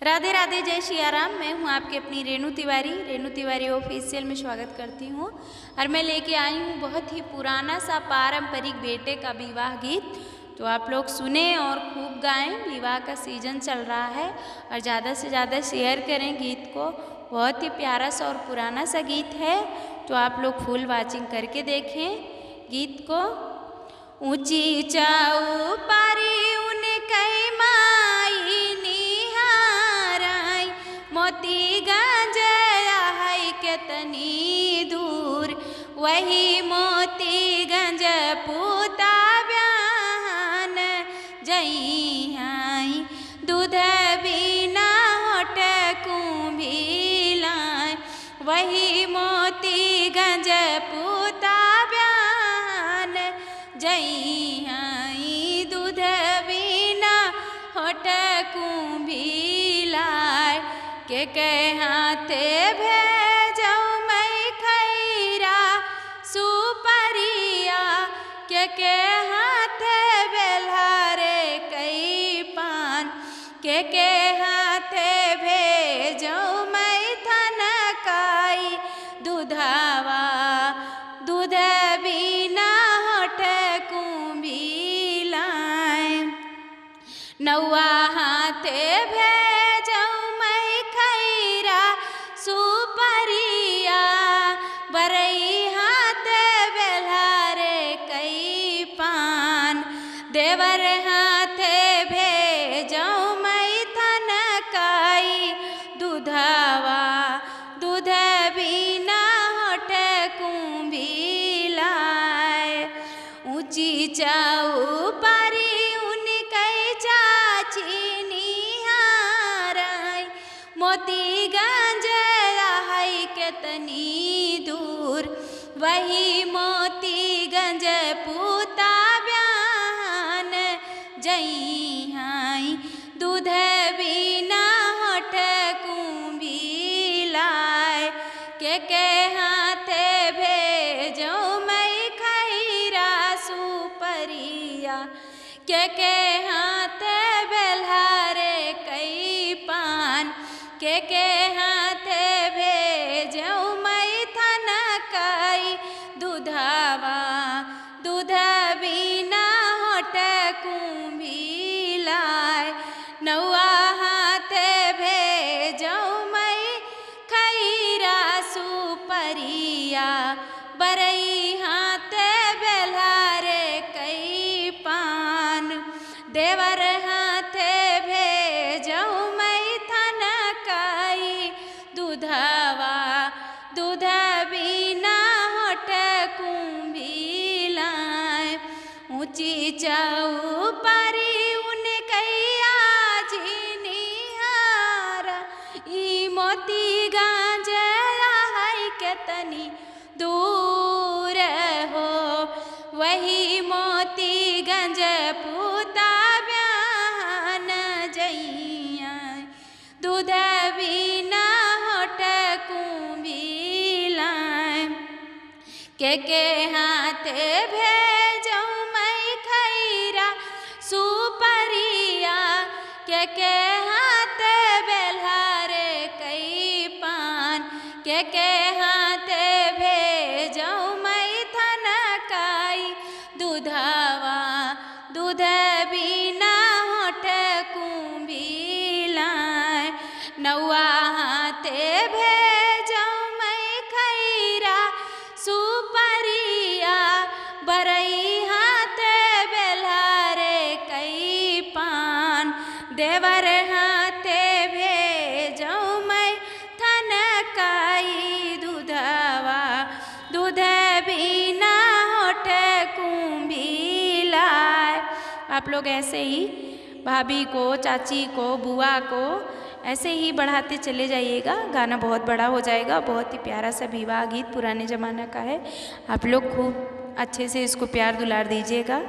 राधे राधे, जय सियाराम। मैं हूं आपकी अपनी रेणु तिवारी ऑफिशियल में स्वागत करती हूं। और मैं लेके आई हूं बहुत ही पुराना सा पारंपरिक बेटे का विवाह गीत, तो आप लोग सुने और खूब गाएं। विवाह का सीजन चल रहा है और ज़्यादा से ज़्यादा शेयर करें गीत को। बहुत ही प्यारा सा और पुराना सा गीत है, तो आप लोग फुल वॉचिंग करके देखें गीत को। ऊंची चाऊ पारी कई माई निहाराई, मोती गंजया है केतनी दूर, वही मोती गंज पूता ब्यान जई आई, दूध बिना होट कुंभिलाय, वही मोती गंज पूता ब्यान जई आई, दूध बिना होट कुंभिलाय, के हाथे भेजौ मैं खैरा सुपरिया, के हाथे बेल्हारे कई पान, के हाथे भेजौ मैं थनकाई दूधावा, दूध बिना होठ कुंभिलाय, नौआ हाथे भेजौ मैं खैरा सुपरिया, बरई हाथ बेल्हारे कई पान, देवर हाथे भेजौ मैं थनकाई दूधावा, दूध बिना होठ कुंभिलाय, ऊंची चाऊ पारी मोती गंजया है केतनी दूर, वही मोती गंज पूता ब्यान जई आई, दूध बिना होठ कुंभिलाय, के हाथे भेजौ मैं खैरा सुपरिया, के हाथे बेल्हारे कई पान, के हाथे भेजौ मैं थनकाई दूधावा, दूध बिना होठ कुंभिलाय, नौआ हाथे भेजौ मैं खैरा सुपरिया, बरई हाथे बेल्हारे कई पान, देवर हाथे भेजौ मैं थनकाई दूधावा, दूध बिना होठ कुंभिलाय, ऊंची चाऊ पारी निहारा, ई मोती गंजया है केतनी दूर हो, वही मोती गंज पूता ब्यान जई आई, दूध बिना होठ कुंभिलाय, के हाथे भेजौ मैं खैरा सुपरिया, के हाथे बेल्हारे कई पान, के हाथे भेजौ मैं थनकाई दूधावा, दूध बिना होठ कुंभिलाय, नौआ हाथे भेजौ मैं खैरा सुपरिया, बरई हाथे बेल्हारे कई पान, देवर हाथे भेजौ मैं थनकाई दूधावा, दूध बिना होठ कुंभिलाय। आप लोग ऐसे ही भाभी को, चाची को, बुआ को ऐसे ही बढ़ाते चले जाइएगा। गाना बहुत बड़ा हो जाएगा। बहुत ही प्यारा सा विवाह गीत पुराने ज़माना का है। आप लोग खूब अच्छे से इसको प्यार दुलार दीजिएगा।